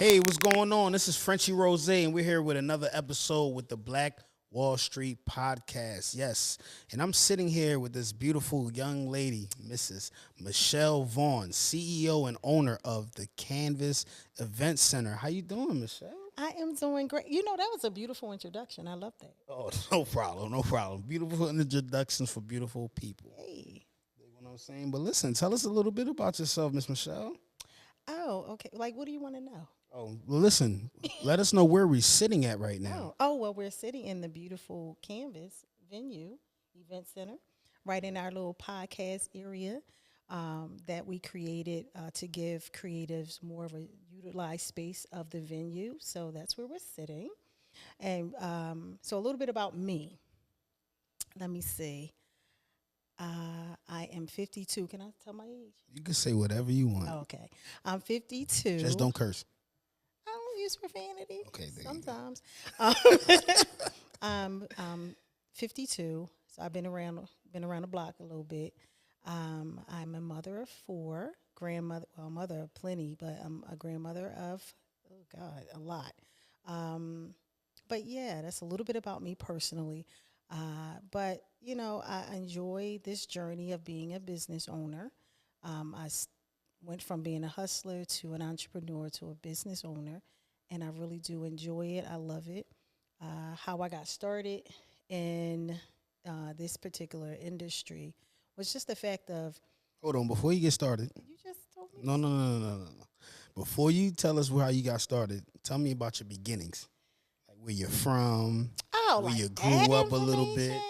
Hey, what's going on? This is Frenchie Rose, and we're here with another episode with the Black Wall Street Podcast. Yes, and I'm sitting here with this beautiful young lady, Mrs. Michelle Vaughn, CEO and owner of the Kanvas Event Center. How you doing, Michelle? I am doing great. You know, that was a beautiful introduction. I love that. Oh, no problem, no problem. Beautiful introductions for beautiful people. Hey. You know what I'm saying? But listen, tell us a little bit about yourself, Miss Michelle. Oh, okay. Like, what do you want to know? Oh, well, listen, let us know where we're sitting at right now. Well, we're sitting in the beautiful Canvas venue, event center, right in our little podcast area that we created to give creatives more of a utilized space of the venue. So that's where we're sitting. And so a little bit about me. Let me see. I am 52. Can I tell my age? You can say whatever you want. Okay. I'm 52. Just don't curse. I don't use profanity. Okay, there sometimes. I'm 52, so I've been around the block a little bit. I'm a mother of four, mother of plenty, but I'm a grandmother of a lot. But yeah, that's a little bit about me personally. But you know, I enjoy this journey of being a business owner. Went from being a hustler to an entrepreneur to a business owner, and I really do enjoy it. I love it. How I got started in this particular industry was just the fact of. Hold on, before you get started. You just told me. No. Before you tell us how you got started, tell me about your beginnings. Like where you're from, where Like you that grew up a little bit. Okay.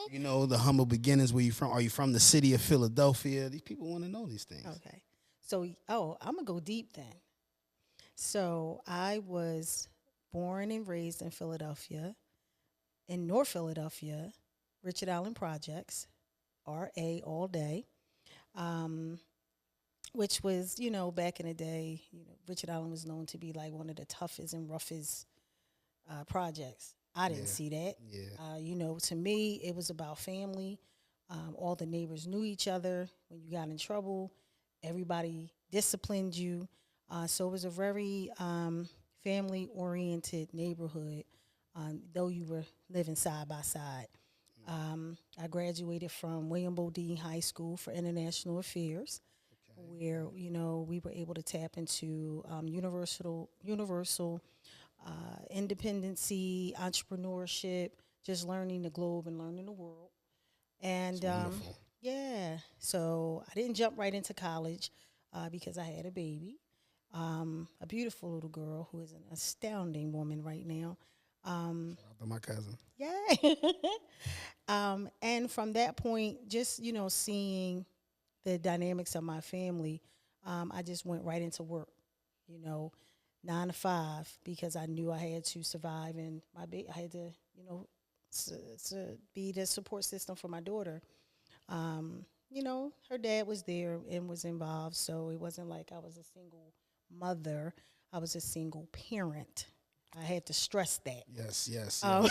You know, the humble beginnings, where you from. Are you from the city of Philadelphia? These people want to know these things. Okay. So, I'm going to go deep then. So, I was born and raised in Philadelphia, in North Philadelphia, Richard Allen Projects, RA all day, which was, back in the day, Richard Allen was known to be like one of the toughest and roughest projects. I didn't see that. Yeah. To me, it was about family. All the neighbors knew each other. When you got in trouble, everybody disciplined you. So it was a very family-oriented neighborhood, though you were living side by side. I graduated from William Bodine High School for International Affairs, where we were able to tap into universal independency, entrepreneurship, just learning the globe and learning the world. And yeah, so I didn't jump right into college because I had a baby, a beautiful little girl who is an astounding woman right now. Shout out to my cousin. Yeah. And from that point, just, seeing the dynamics of my family, I just went right into work, 9 to 5, because I knew I had to survive, and I had to, to be the support system for my daughter. Her dad was there and was involved, so it wasn't like I was a single mother. I was a single parent. I had to stress that. Yes.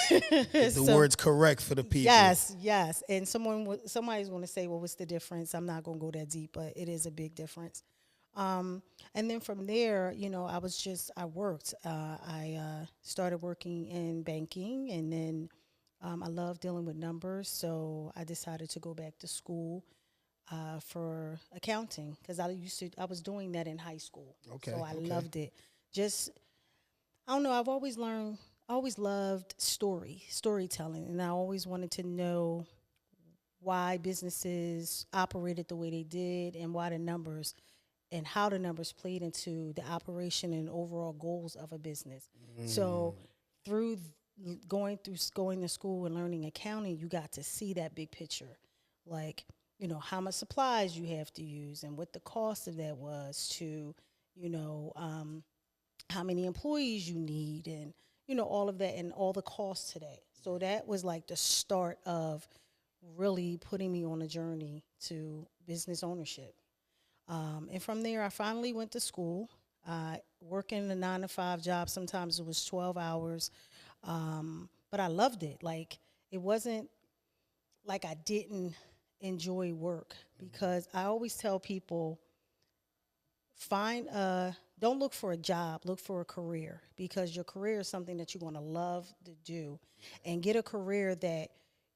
Get the word's correct for the people. Yes. And somebody's going to say, well, what's the difference? I'm not going to go that deep, but it is a big difference. And then from there, I worked. I started working in banking, and then I love dealing with numbers, so I decided to go back to school for accounting because I was doing that in high school. Okay. So I loved it. I don't know. I've always loved storytelling, and I always wanted to know why businesses operated the way they did, and why the numbers and how the numbers played into the operation and overall goals of a business. So through going to school and learning accounting, you got to see that big picture, like how much supplies you have to use and what the cost of that was to how many employees you need, and all of that and all the costs to that. So that was like the start of really putting me on a journey to business ownership. And from there, I finally went to school, working a 9 to 5 job. Sometimes it was 12 hours, but I loved it. Like, it wasn't like I didn't enjoy work, because I always tell people don't look for a job, look for a career, because your career is something that you're going to love to do, and get a career that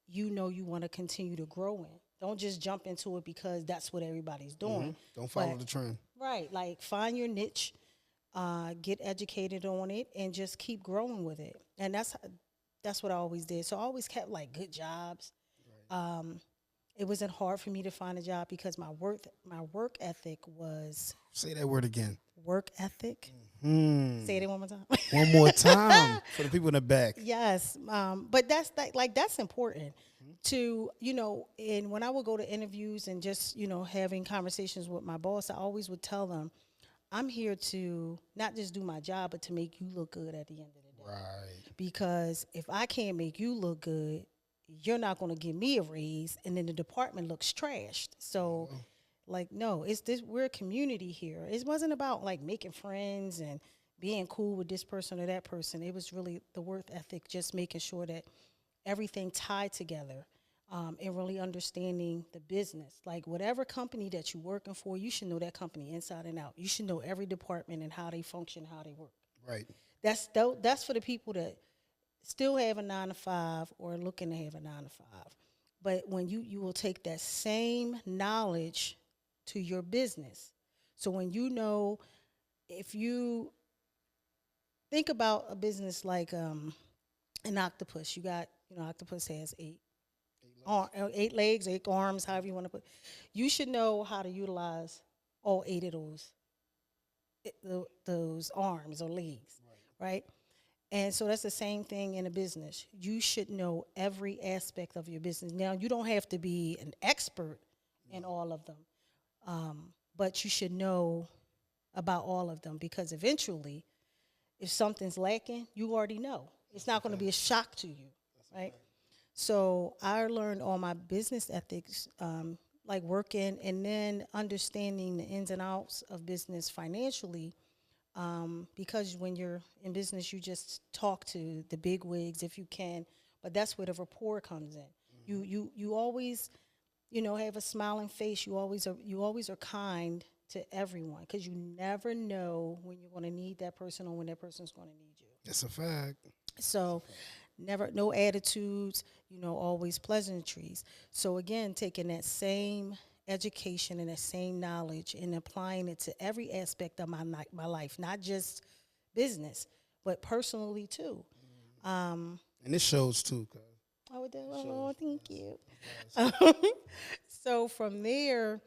you know you want to continue to grow in. Don't just jump into it because that's what everybody's doing. Don't follow But the trend. right, like find your niche, get educated on it, and just keep growing with it. And that's what I always did. So I always kept like good jobs. Um, it wasn't hard for me to find a job because my work ethic was Say that word again. work ethic. Hmm. Say it one more time. One more time for the people in the back. Yes, but that's important to And when I would go to interviews and just having conversations with my boss, I always would tell them, I'm here to not just do my job, but to make you look good at the end of the day. Right. Because if I can't make you look good, you're not going to give me a raise, and then the department looks trashed. So, like, no, it's this. We're a community here. It wasn't about like making friends and being cool with this person or that person. It was really the work ethic, just making sure that everything tied together, and really understanding the business. Like whatever company that you're working for, you should know that company inside and out. You should know every department and how they function, how they work. Right. That's for the people that still have a 9 to 5 or looking to have a 9 to 5. But when you will take that same knowledge to your business. So when if you think about a business like an octopus, octopus has eight legs, 8 arms, however you want to put. You should know how to utilize all 8 of those arms or legs, right? And so that's the same thing in a business. You should know every aspect of your business. Now, you don't have to be an expert in all of them, but you should know about all of them, because eventually, if something's lacking, you already know. It's not going to be a shock to you, right? So I learned all my business ethics, like working and then understanding the ins and outs of business financially, because when you're in business, you just talk to the big wigs if you can, but that's where the rapport comes in. You always, have a smiling face. You always are kind to everyone, because you never know when you're going to need that person or when that person's going to need you. That's a fact. So, never no attitudes. Always pleasantries. So again, taking that same education and that same knowledge and applying it to every aspect of my life, not just business, but personally too. Um, And this shows too. oh, thank you. So from there,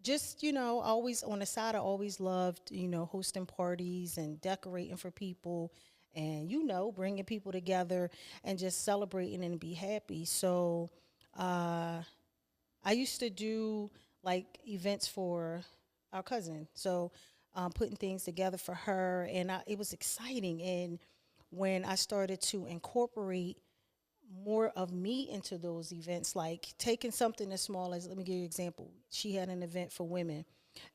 just always on the side, I always loved hosting parties and decorating for people, and bringing people together and just celebrating and be happy. So I used to do like events for our cousin, so putting things together for her, and it was exciting. And when I started to incorporate more of me into those events, like taking something as small as, let me give you an example. She had an event for women,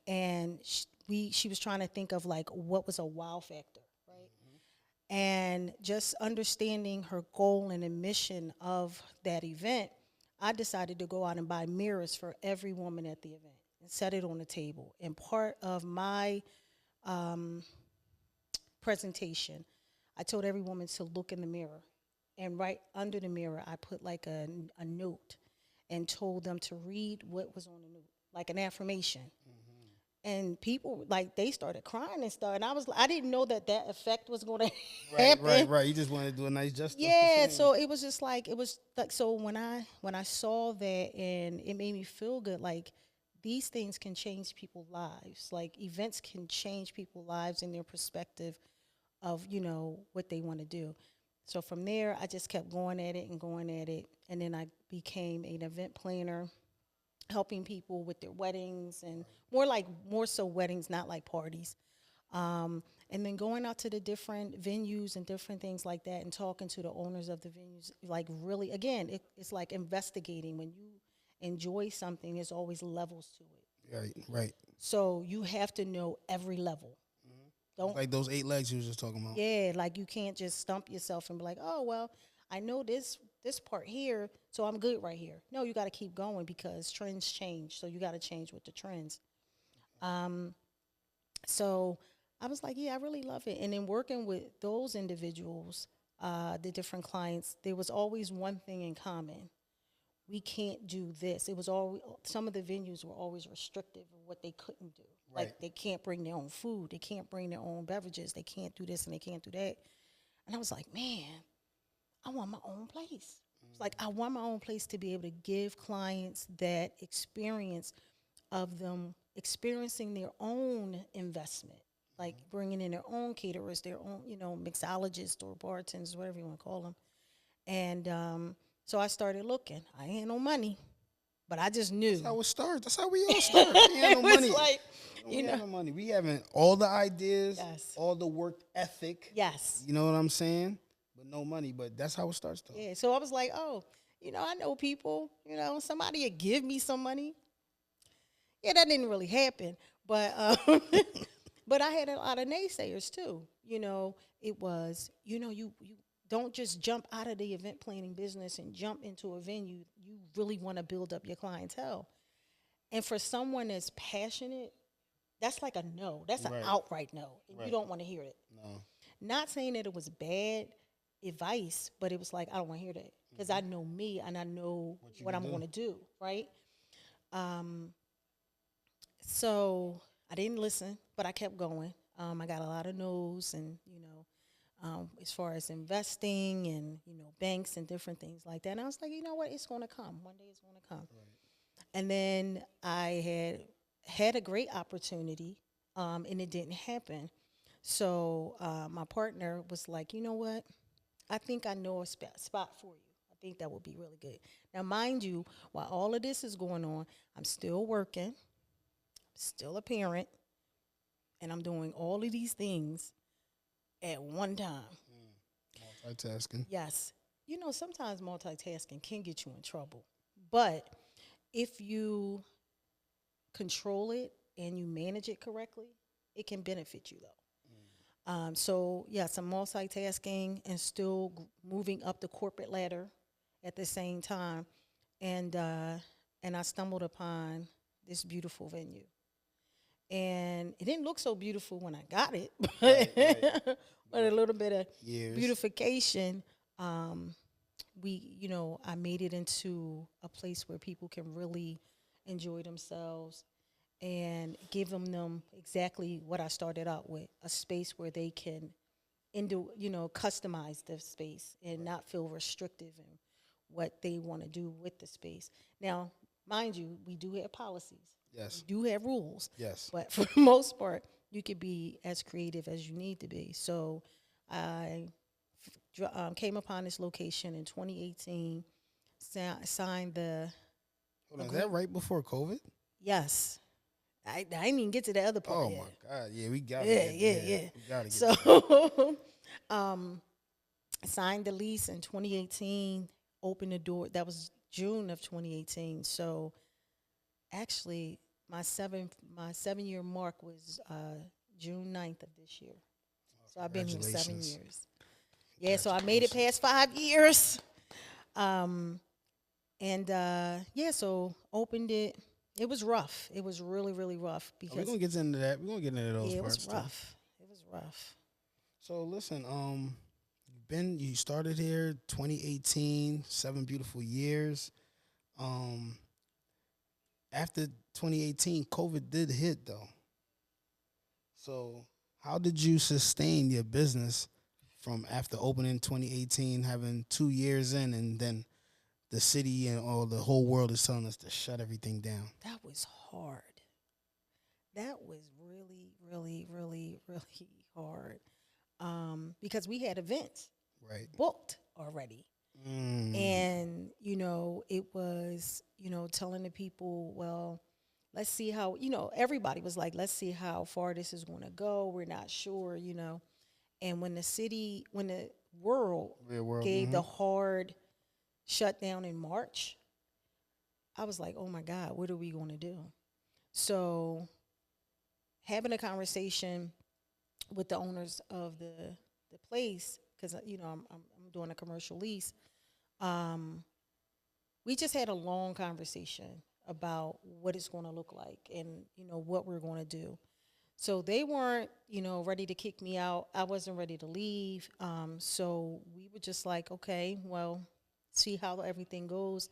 and she was trying to think of like what was a wow factor, right? And just understanding her goal and the mission of that event, I decided to go out and buy mirrors for every woman at the event and set it on the table. And part of my um, presentation, I told every woman to look in the mirror. And right under the mirror, I put like a note and told them to read what was on the note, like an affirmation. And people, like, they started crying and stuff. And I didn't know that effect was going to happen. Right. You just want to do a nice justice. Yeah, so it was just like, so when I saw that, and it made me feel good, like these things can change people's lives. Like events can change people's lives and their perspective of, what they want to do. So from there, I just kept going at it and going at it. And then I became an event planner, helping people with their weddings, and more so weddings, not like parties. And then going out to the different venues and different things like that, and talking to the owners of the venues, like really, again, it's like investigating. When you enjoy something, there's always levels to it. Right. So you have to know every level. Don't, like those 8 legs you was just talking about. yeah, like you can't just stump yourself and be like, oh, well, I know this part here, so I'm good right here. No, you got to keep going, because trends change. So you got to change with the trends. So I was like, yeah, I really love it. And then working with those individuals, the different clients, there was always one thing in common. We can't do this. It was always, some of the venues were always restrictive of what they couldn't do. Right. Like they can't bring their own food, they can't bring their own beverages, they can't do this and they can't do that. And I was like, man, I want my own place. It's like I want my own place to be able to give clients that experience of them experiencing their own investment, like bringing in their own caterers, their own, mixologists or bartenders, whatever you want to call them. And so I started looking. I ain't had no money, but I just knew. That's how it starts. That's how we all start. We ain't no money. Like, we have no money. We having all the ideas, Yes. all the work ethic. Yes. You know what I'm saying? But no money. But that's how it starts, though. Yeah. So I was like, oh, I know people. Somebody would give me some money. Yeah, that didn't really happen, but but I had a lot of naysayers too. It was you don't just jump out of the event planning business and jump into a venue. You really want to build up your clientele, and for someone that's passionate, that's like a no. That's an Right. outright no, and Right. you don't want to hear it. No. Not saying that it was bad advice, but it was like I don't want to hear that because I know me and I know what I'm going to do, right? So I didn't listen, but I kept going. I got a lot of no's, and as far as investing and banks and different things like that. And I was like, you know what, it's going to come. One day it's going to come. Right. And then I had a great opportunity, and it didn't happen. So my partner was like, you know what, I think I know a spot for you. I think that would be really good. Now, mind you, while all of this is going on, I'm still working, still a parent, and I'm doing all of these things at one time. Multitasking. Yes. Sometimes multitasking can get you in trouble. But if you control it and you manage it correctly, it can benefit you, though. So, yes, I'm multitasking and still moving up the corporate ladder at the same time. And I stumbled upon this beautiful venue. And it didn't look so beautiful when I got it, but a little bit of beautification. I made it into a place where people can really enjoy themselves and give them exactly what I started out with, a space where they can, customize the space and not feel restrictive in what they want to do with the space. Now, mind you, we do have policies. Yes. We do have rules. Yes. But for the most part, you could be as creative as you need to be. So I came upon this location in 2018, signed the... Hold on, is that right before COVID? Yes. I didn't even get to the other part yet. My God. Yeah, we got to Yeah. We got to get So signed the lease in 2018, opened the door. That was June of 2018. So actually, my 7-year mark was June 9th of this year. So I've been here 7 years. Yeah, so I made it past 5 years. So opened it. It was rough. It was really, really rough because we're gonna get into that. We're gonna get into those parts. It was rough. It was rough. So listen, you started here 2018, 7 beautiful years. After 2018, COVID did hit though. So how did you sustain your business from after opening 2018, having 2 years in, and then the city and all the whole world is telling us to shut everything down? That was hard. That was really, really, really, really hard. Because we had events booked already. And, it was, telling the people, well, let's see how, everybody was like, let's see how far this is going to go. We're not sure, And when the world gave the hard shutdown in March, I was like, oh my God, what are we going to do? So having a conversation with the owners of the place, because, I'm doing a commercial lease, we just had a long conversation about what it's going to look like and, what we're going to do. So they weren't, ready to kick me out. I wasn't ready to leave. So we were just like, okay, well, see how everything goes.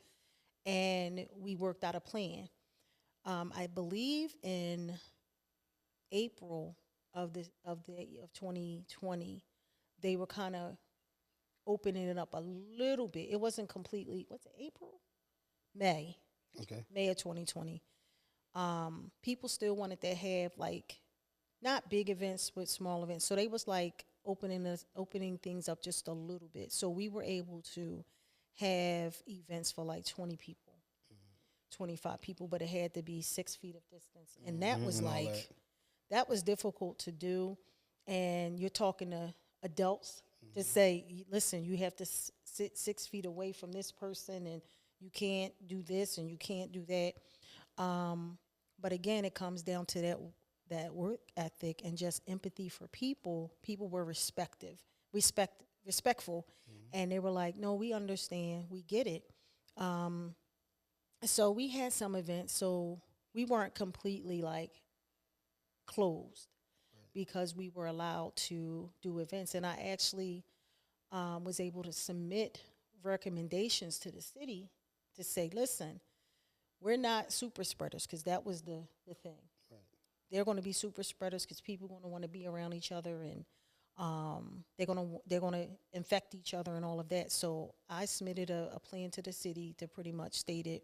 And we worked out a plan. I believe in April of 2020, they were kind of opening it up a little bit. It wasn't completely. What's it? April, May, Okay. May of 2020. People still wanted to have like not big events but small events. So they was like opening things up just a little bit. So we were able to have events for like 20 people, 25 people, but it had to be 6 feet of distance, and that was And all like that. that was difficult to do. And you're talking to adults to say, listen, you have to sit 6 feet away from this person, and you can't do this and you can't do that. But again, it comes down to that work ethic and just empathy for people. People were respectful, and they were like, "No, we understand, we get it." So we had some events, so we weren't completely like closed because we were allowed to do events, and I actually was able to submit recommendations to the city to say, "Listen, we're not super spreaders," because that was the thing. They're going to be super spreaders because people are going to want to be around each other, and they're going to infect each other and all of that. So I submitted a plan to the city to pretty much stated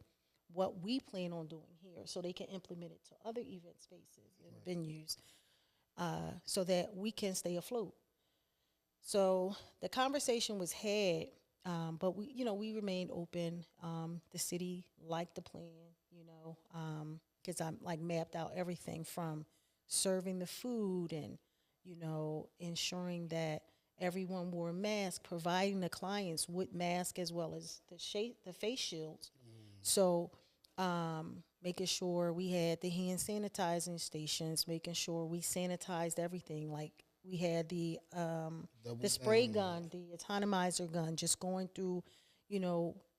what we plan on doing here, so they can implement it to other event spaces and venues, so that we can stay afloat. So the conversation was had, but we remained open. The city liked the plan, because I like mapped out everything from serving the food and ensuring that everyone wore a mask, providing the clients with masks as well as the face shields. So making sure we had the hand sanitizing stations, making sure we sanitized everything. Like we had the spray gun, the atomizer gun, just going through,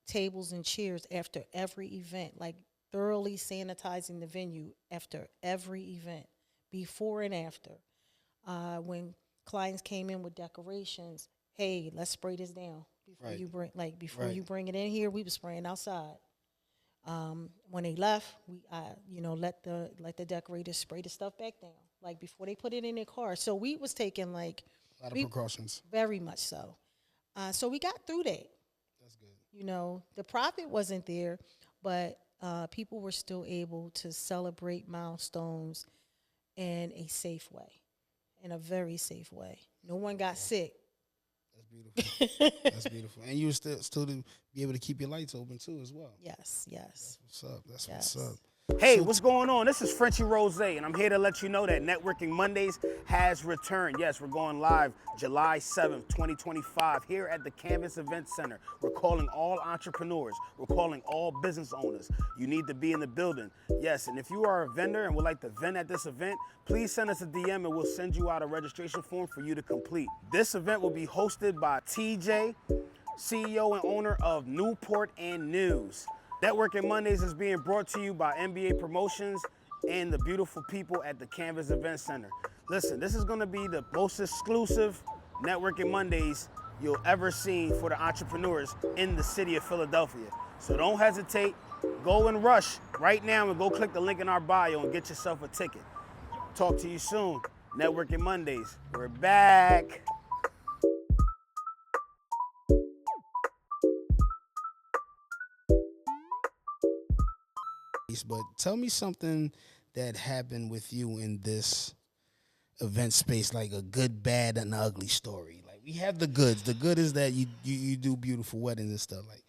tables and chairs after every event, like thoroughly sanitizing the venue after every event, before and after. When clients came in with decorations, hey, let's spray this down before Right. you before Right. you bring it in here. We were spraying outside. When they left, let the decorators spray the stuff back down, like before they put it in their car. So we was taking like A lot of we precautions. very much so. So we got through that. That's good. The profit wasn't there, but people were still able to celebrate milestones in a safe way, in a very safe way. No one got sick. That's beautiful. That's beautiful. And you were still to be able to keep your lights open too as well. Yes, yes, What's up? That's yes. what's up. Hey, what's going on? This is Frenchie Rose, and I'm here to let you know that Networking Mondays has returned. Yes, we're going live July 7th, 2025, here at the Kanvas Event Center. We're calling all entrepreneurs. We're calling all business owners. You need to be in the building. Yes, and if you are a vendor and would like to vend at this event, please send us a DM and we'll send you out a registration form for you to complete. This event will be hosted by TJ, CEO and owner of Newport and News. Networking Mondays is being brought to you by NBA Promotions and the beautiful people at the Kanvas Event Center. Listen, this is going to be the most exclusive Networking Mondays you'll ever see for the entrepreneurs in the city of Philadelphia. So don't hesitate. Go and rush right now and go click the link in our bio and get yourself a ticket. Talk to you soon. Networking Mondays. We're back. But tell me something that happened with you in this event space, like a good, bad, and ugly story. Like we have the goods. The good is that you do beautiful weddings and stuff. Like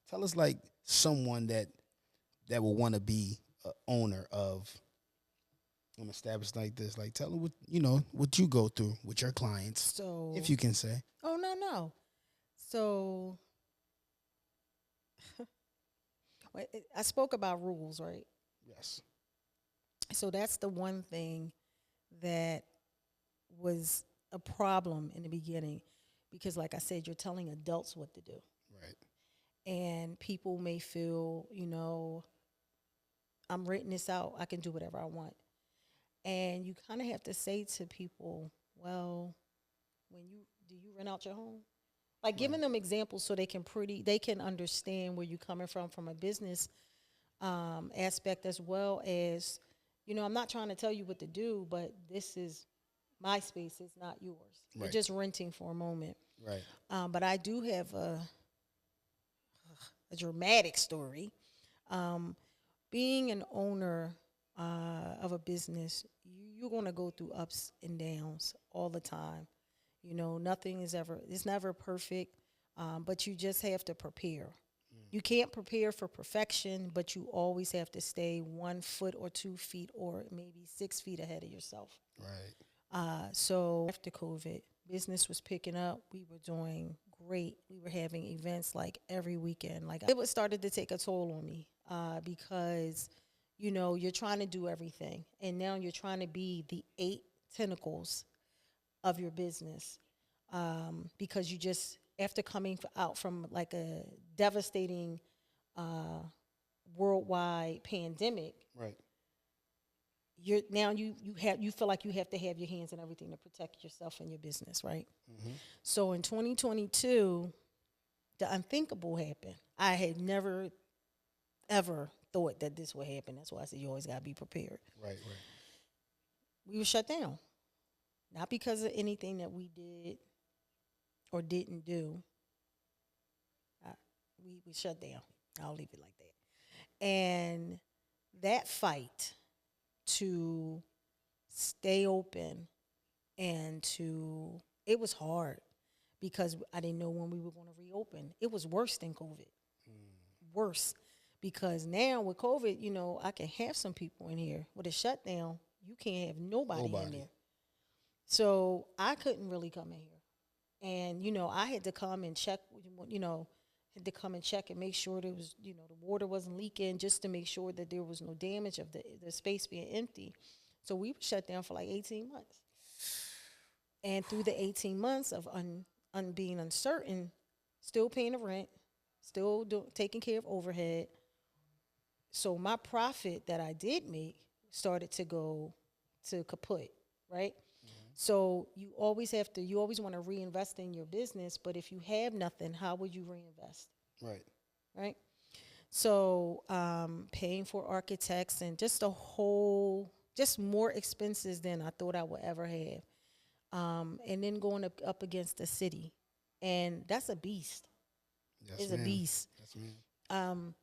tell us like someone that will want to be a owner of an establishment like this. Like tell them what you go through with your clients, So, if you can say. oh no. So, I spoke about rules, right? Yes. So that's the one thing that was a problem in the beginning, because, like I said, you're telling adults what to do, Right. and people may feel, I'm renting this out. I can do whatever I want. And you kind of have to say to people, well, do you rent out your home? Like giving them examples so they can understand where you're coming from a business aspect, as well as, I'm not trying to tell you what to do, but this is my space, it's not yours. You're Right. just renting for a moment. Right. But I do have a dramatic story. Um, Being an owner of a business, you're going to go through ups and downs all the time. It's never perfect, but you just have to prepare. You can't prepare for perfection, but you always have to stay 1 foot or 2 feet or maybe 6 feet ahead of yourself. Right. So after COVID, business was picking up. We were doing great. We were having events like every weekend. Like it was started to take a toll on me because, you're trying to do everything. And now you're trying to be the 8 tentacles of your business because you just, after coming out from like a devastating worldwide pandemic, Right. you feel like you have to have your hands in everything to protect yourself and your business, right? So in 2022, the unthinkable happened. I had never ever thought that this would happen. That's why I said you always got to be prepared. Right. Right. We were shut down, not because of anything that we did or didn't do. We shut down. I'll leave it like that. And that fight to stay open it was hard because I didn't know when we were going to reopen. It was worse than COVID. Worse. Because now with COVID, I can have some people in here. With a shutdown, you can't have nobody in there. So I couldn't really come in here. And, I had to come and check, and make sure there was, the water wasn't leaking, just to make sure that there was no damage of the space being empty. So we were shut down for like 18 months. And through the 18 months of being uncertain, still paying the rent, still taking care of overhead. So my profit that I did make started to go to kaput, right? So you always want to reinvest in your business, but if you have nothing, how would you reinvest? Right. Right? So paying for architects and just just more expenses than I thought I would ever have. And then going up against the city. And that's a beast. Yes, It's ma'am. a beast. Yes, ma'am.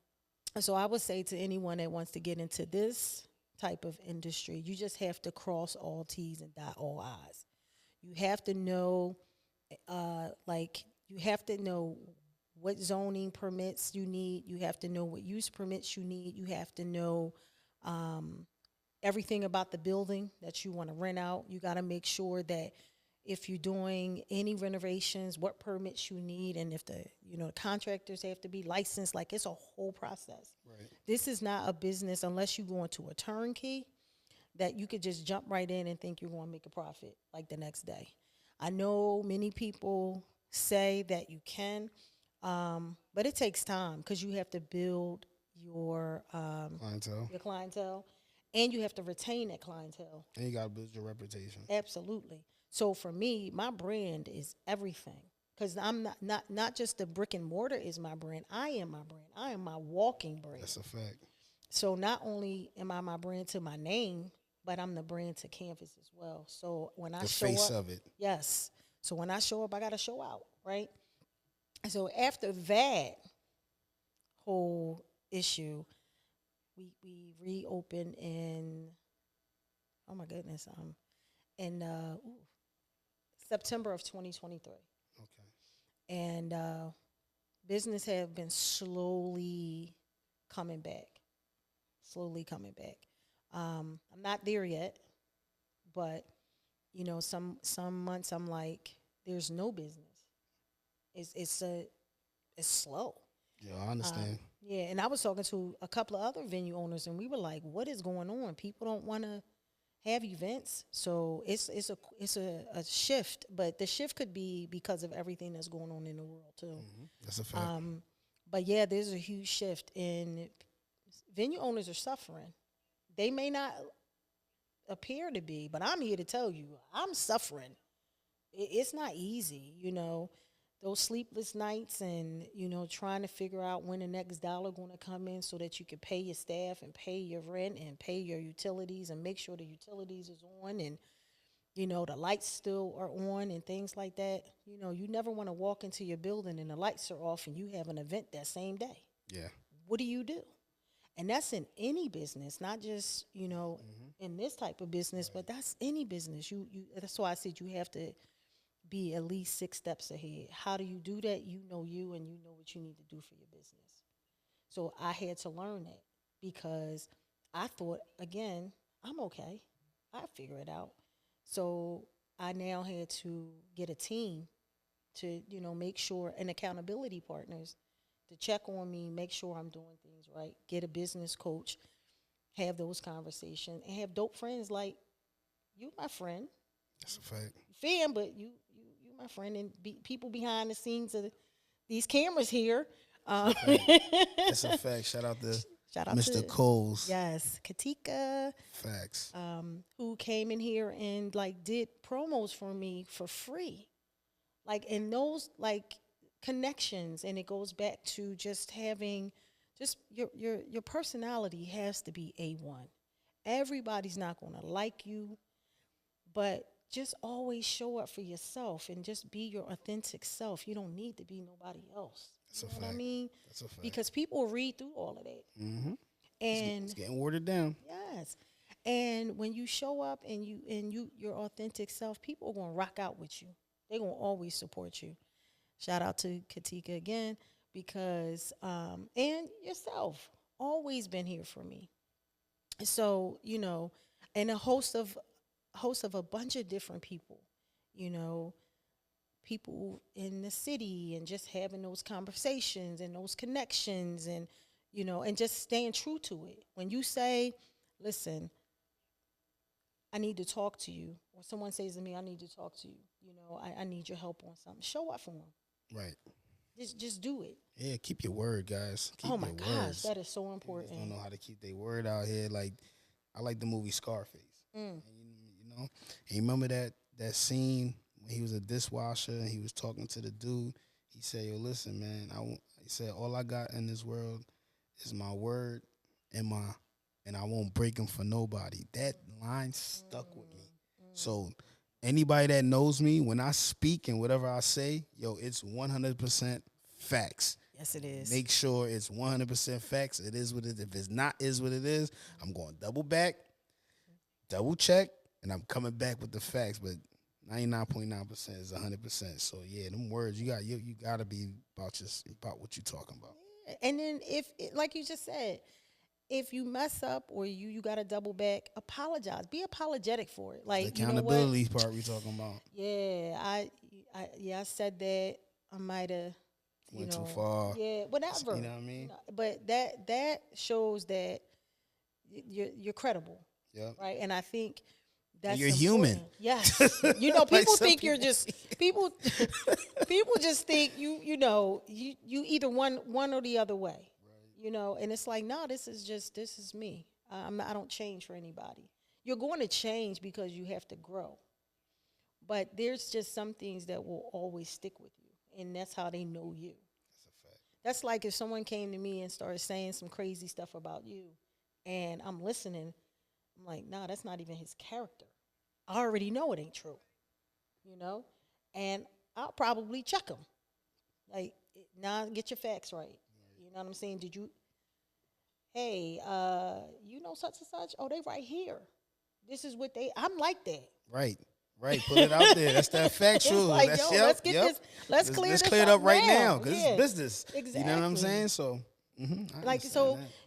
So I would say to anyone that wants to get into this type of industry, you just have to cross all T's and dot all I's. You have to know, you have to know what zoning permits you need. You have to know what use permits you need. You have to know everything about the building that you want to rent out. You got to make sure that if you're doing any renovations, what permits you need, and if the contractors have to be licensed. Like, it's a whole process. Right. This is not a business, unless you go into a turnkey, that you could just jump right in and think you're going to make a profit like the next day. I know many people say that you can, but it takes time because you have to build your clientele, and you have to retain that clientele. And you got to build your reputation. Absolutely. So for me, my brand is everything, because I'm not just the brick and mortar is my brand. I am my brand. I am my walking brand. That's a fact. So not only am I my brand to my name, but I'm the brand to Kanvas as well. So when I show face up, of it. yes. So when I show up, I got to show out, right? And so after that whole issue, we reopened in, oh my goodness, in September of 2023. Okay. And business have been slowly coming back. I'm not there yet, but some months I'm like, there's no business. It's slow. Yeah, I understand. Yeah, and I was talking to a couple of other venue owners, and we were like, what is going on? People don't want to have events. So it's a shift, but the shift could be because of everything that's going on in the world too. That's a fact. But yeah, there's a huge shift in venue owners are suffering. They may not appear to be, but I'm here to tell you, I'm suffering. It's not easy, those sleepless nights and, trying to figure out when the next dollar going to come in so that you can pay your staff and pay your rent and pay your utilities and make sure the utilities is on and, the lights still are on and things like that. You never want to walk into your building and the lights are off and you have an event that same day. Yeah. What do you do? And that's in any business, not just, in this type of business, but that's any business. You that's why I said you have to be at least 6 steps ahead. How do you do that? You and you know what you need to do for your business. So I had to learn that because I thought, again, I'm okay. I figure it out. So I now had to get a team to, make sure, and accountability partners to check on me, make sure I'm doing things right, get a business coach, have those conversations, and have dope friends like you, my friend. That's a fact. Fan, but you my friend, and people behind the scenes of these cameras here. That's a fact. Shout out to Mr. Coles. Yes, Katika. Facts. Who came in here and did promos for me for free, and those connections, and it goes back to just having your personality has to be A1. Everybody's not going to like you, but just always show up for yourself and just be your authentic self. You don't need to be nobody else. That's you a know fact. what I mean? That's a fact. Because people read through all of that. Mm-hmm. And it's getting watered down. Yes. And when you show up and your authentic self, people are going to rock out with you. They're going to always support you. Shout out to Katika again, because and yourself always been here for me. So, and a host of a bunch of different people, people in the city, and just having those conversations and those connections, and and just staying true to it. When you say, listen, I need to talk to you, or someone says to me, I need to talk to you, I need your help on something, show up for them. Right. Just do it. Yeah, keep your word, guys. Keep oh my your gosh, words. that is so important. Don't know how to keep their word out here. I like the movie Scarface. And, and you remember that scene when he was a dishwasher and he was talking to the dude. He said, "Yo, listen, man. He said, all I got in this world is my word and I won't break them for nobody." That line stuck with me. So anybody that knows me, when I speak and whatever I say, it's 100% facts. Yes, it is. Make sure it's 100% facts. It is what it is. If it's not, is what it is. I'm going double back, double check, and I'm coming back with the facts. But 99.9% is 100%. So yeah, them words you got to be about what you're talking about. Yeah. And then like you just said, if you mess up or you got to double back, apologize. Be apologetic for it. The accountability part we talking about. Yeah, I said that. I might have went too far. Yeah, whatever. You know what I mean? But that shows that you're credible. Yeah. Right. And I think that's you're important. human. Yes. People think you're people. just people. People just think you either one or the other way. Right. And it's like, no, this is me. I don't change for anybody. You're going to change because you have to grow. But there's just some things that will always stick with you. And that's how they know you. That's a fact. That's like if someone came to me and started saying some crazy stuff about you, and I'm listening, I'm like, nah, that's not even his character. I already know it ain't true, and I'll probably check him. Like, nah, get your facts right. You know what I'm saying? Did you, hey, such and such? Oh, they right here. This is what I'm like that. Right. Put it out there. That's that factual. Like, that's, let's get this. Let's clear it up right now because it's business. Exactly. You know what I'm saying? So,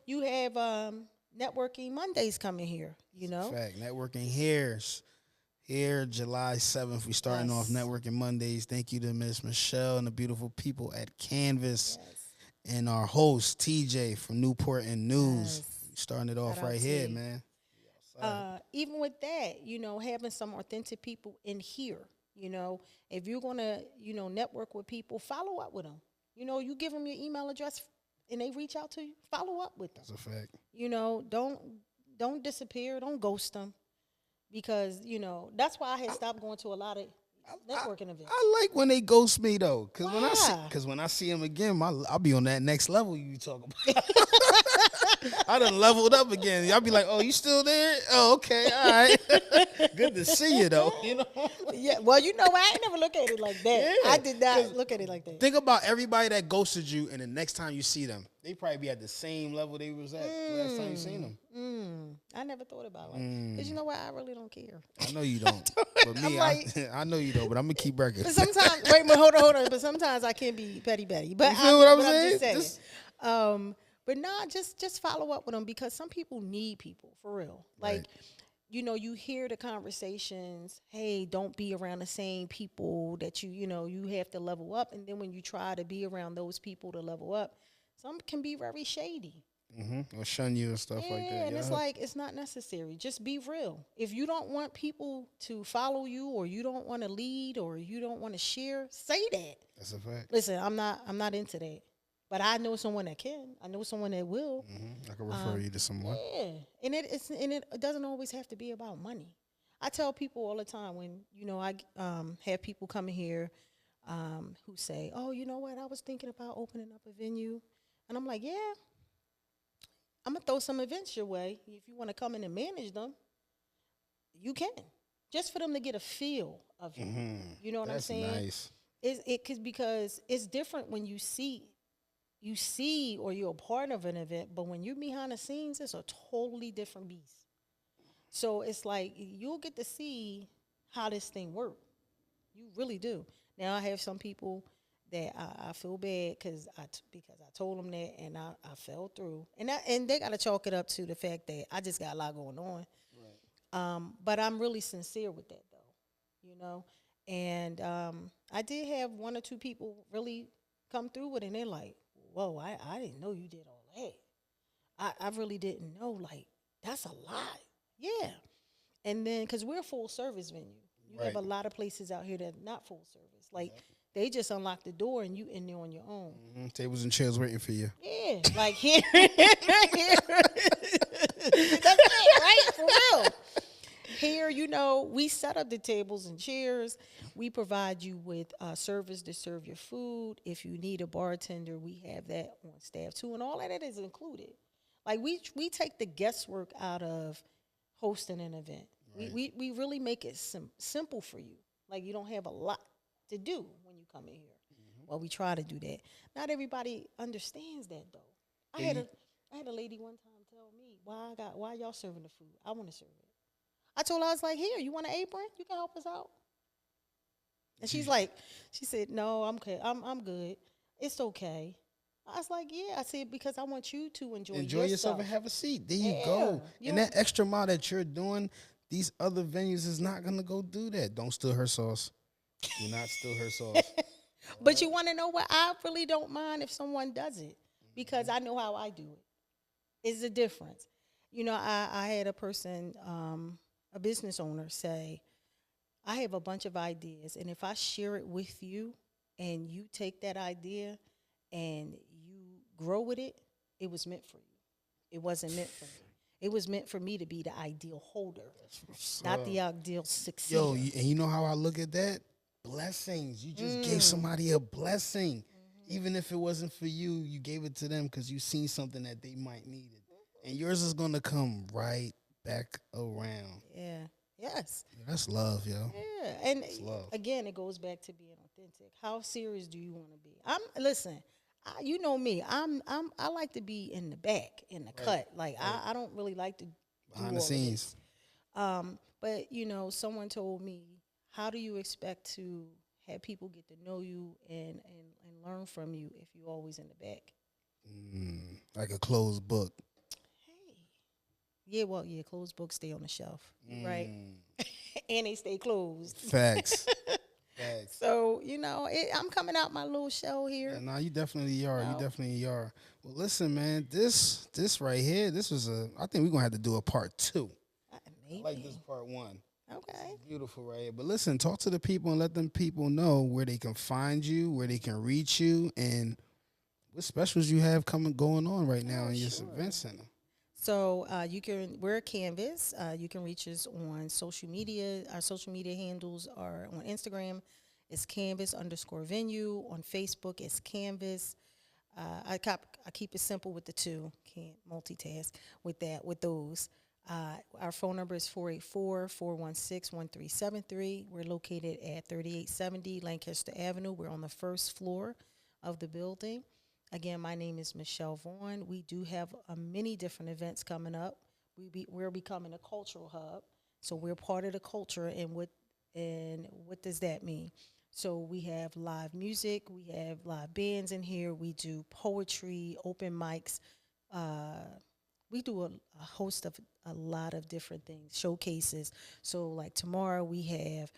you have networking Mondays coming here. Fact. Networking here July 7th. We starting off networking Mondays. Thank you to Miss Michelle and the beautiful people at Kanvas and our host TJ from Newport and News. Starting it off right here, man. Even with that, having some authentic people in here, if you're going to, network with people, follow up with them. You give them your email address, and they reach out to you, follow up with them. That's a fact. You know, don't disappear, don't ghost them, because you know that's why I had stopped going to a lot of networking events. I like when they ghost me though, cause Why? when I see them again, I'll be on that next level you talking about. I done leveled up again. Y'all be like, oh, you still there? Oh, okay, all right. Good to see you though. You know. Yeah, well, you know, I ain't never look at it like that. Yeah, I did not look at it like that. Think about everybody that ghosted you, and the next time you see them, they probably be at the same level they was at last time you seen them. I never thought about it like because you know what, I really don't care. I know you don't, but me, I know you don't. But I'm gonna keep record. But sometimes, wait, but hold on. But sometimes I can be petty. But You feel what I'm but saying? I'm just saying. But nah, just follow up with them, because some people need people for real. Like, Right. you know, you hear the conversations. Hey, don't be around the same people that you know you have to level up. And then when you try to be around those people to level up, some can be very shady. Or shun you and stuff like that. Yeah, and it's like, it's not necessary. Just be real. If you don't want people to follow you, or you don't want to lead, or you don't want to share, say that. That's a fact. Listen, I'm not into that. But I know someone that can. I know someone that will. I can refer you to someone. Yeah, and it doesn't always have to be about money. I tell people all the time when I have people coming here who say, "Oh, you know what? I was thinking about opening up a venue," and I'm like, "Yeah, I'm gonna throw some events your way. If you want to come in and manage them, you can. Just for them to get a feel of you. You know what That's I'm saying? nice. Because it's different when you see or you're a part of an event, but when you're behind the scenes, it's a totally different beast. So it's like you'll get to see how this thing works. You really do. Now I have some people that I feel bad because I told them that, and I fell through, and they got to chalk it up to the fact that I just got a lot going on. Right. But I'm really sincere with that though, you know. And I did have one or two people really come through with it, and they're like, whoa, I didn't know you did all that. I really didn't know. Like, that's a lot. Yeah. And then, because we're a full service venue, you have a lot of places out here that are not full service. Like, they just unlock the door and you in there on your own. Tables and chairs waiting for you. Yeah. Like, here. That's it, right? For real. Here, you know, we set up the tables and chairs. We provide you with service to serve your food. If you need a bartender, we have that on staff too, and all of that is included. Like we take the guesswork out of hosting an event. Right. We really make it simple for you. Like, you don't have a lot to do when you come in here. Well, we try to do that. Not everybody understands that though. I had a lady one time tell me, why y'all serving the food? I want to serve it. I told her, I was like, here, you want an apron? You can help us out. And she said, no, I'm okay. I'm good. It's okay. I was like, yeah. I said, because I want you to enjoy yourself and have a seat. There you go. And that extra mile that you're doing, these other venues is not going to go do that. Don't steal her sauce. Do not steal her sauce. But you want to know what? I really don't mind if someone does it, because I know how I do it. It's a difference. You know, I had a person, a business owner, say, I have a bunch of ideas, and if I share it with you and you take that idea and you grow with it, it was meant for you. It wasn't meant for me. It was meant for me to be the ideal holder, not the ideal succeeder. Yo, and you know how I look at that? Blessings. You just gave somebody a blessing. Even if it wasn't for you, you gave it to them because you seen something that they might need it. And yours is going to come right back around. Yeah. Yes. Yeah, that's love, yo. Yeah. And again, it goes back to being authentic. How serious do you want to be? You know me. I like to be in the back, in the cut. Like, I don't really like to behind the scenes. But you know, someone told me, how do you expect to have people get to know you and learn from you if you're always in the back? Like a closed book. Yeah, well, closed books stay on the shelf, right? And they stay closed. Facts. Facts. So, you know, I'm coming out my little shell here. Yeah, no, you definitely are. You definitely are. Well, listen, man, this right here, I think we're going to have to do a part 2. Maybe. I like this part 1. Okay. Beautiful right here. But listen, talk to the people and let them people know where they can find you, where they can reach you, and What specials you have going on right now Oh, in your sure. event center? So we're Kanvas. You can reach us on social media. Our social media handles are on Instagram, it's Kanvas_venue. On Facebook, it's Kanvas. I keep it simple with the two. Can't multitask with those. Our phone number is 484-416-1373. We're located at 3870 Lancaster Avenue. We're on the first floor of the building. Again, my name is Michelle Vaughn. We do have many different events coming up. We're becoming a cultural hub, so we're part of the culture. And what does that mean? So we have live music, we have live bands in here. We do poetry, open mics. Uh, we do a host of a lot of different things, showcases. So like tomorrow we have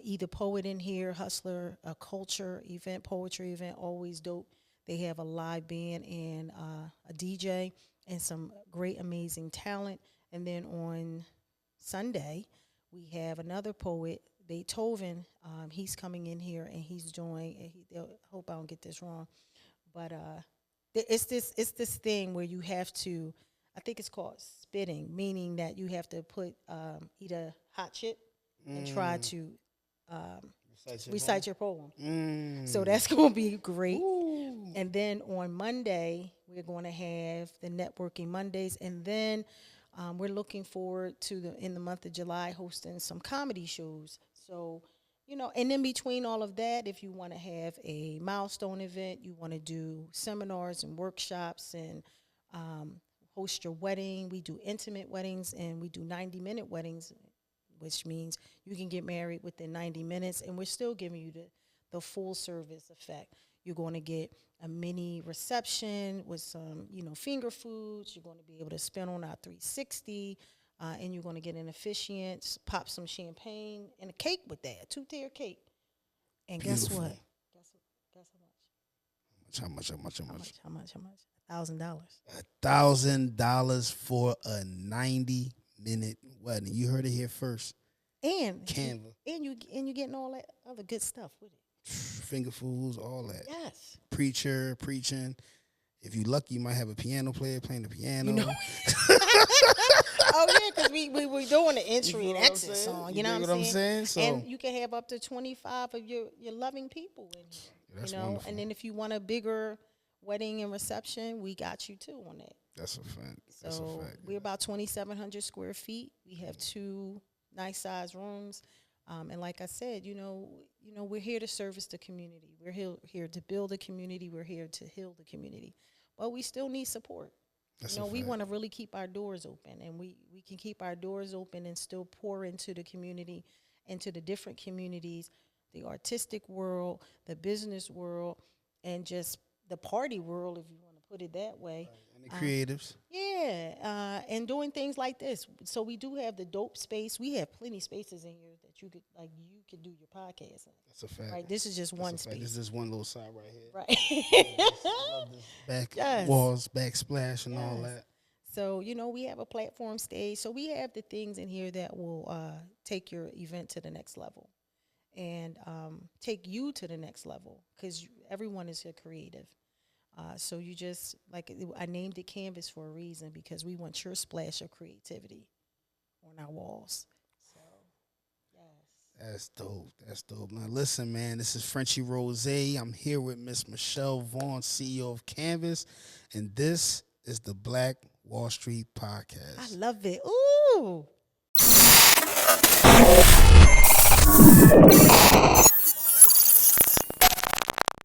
either poet in here, hustler, a culture event, poetry event, always dope. They have a live band and a DJ and some great, amazing talent. And then on Sunday, we have another poet, Beethoven. He's coming in here and he's doing. Hope I don't get this wrong, but it's this thing where you have to. I think it's called spitting, meaning that you have to eat a hot chip and try to recite your poem. So that's going to be great. Ooh. And then on Monday, we're going to have the Networking Mondays. And then we're looking forward to, in the month of July, hosting some comedy shows. So, and in between all of that, if you want to have a milestone event, you want to do seminars and workshops and host your wedding. We do intimate weddings and we do 90-minute weddings, which means you can get married within 90 minutes, and we're still giving you the full service effect. You're going to get a mini reception with some, finger foods. You're going to be able to spin on our 360, and you're going to get an officiant, pop some champagne, and a cake with that, a two-tier cake. And guess Beautiful. what? Guess how much? How much? How much? $1,000. $1,000 for a 90-minute wedding. You heard it here first. And Canva. and you getting all that other good stuff with it. Finger foods, all that. Yes. Preacher, preaching. If you lucky, you might have a piano player playing the piano. Oh yeah, because we doing the entry You know and what I'm exit saying? song. You You know dig what I'm what I'm saying? saying? So- And you can have up to 25 of your loving people in here. That's wonderful. And then if you want a bigger wedding and reception, we got you too on that. That's a fact. That's a So fact. we're about 2,700 square feet. We have 2 nice size rooms, and like I said, we're here to service the community. We're here to build a community. We're here to heal the community, but we still need support. That's We want to really keep our doors open, and we can keep our doors open and still pour into the community, into the different communities, the artistic world, the business world, and just the party world, if you want to put it that way. And the creatives. Yeah, and doing things like this. So we do have the dope space. We have plenty spaces in here that you could do your podcast in. That's a fact. Right, this is just That's one a fact. space. This is one little side right here. Right. Back Yes. walls, backsplash, and all Yes. that. So, we have a platform stage. So we have the things in here that will take your event to the next level and take you to the next level, because everyone is a creative. So you just, I named it Canvas for a reason, because we want your splash of creativity on our walls. So, yes. That's dope. That's dope. Now listen, man, this is Frenchie Rose. I'm here with Miss Michelle Vaughn, CEO of Kanvas, and this is the Black Wall Street Podcast. I love it. Ooh.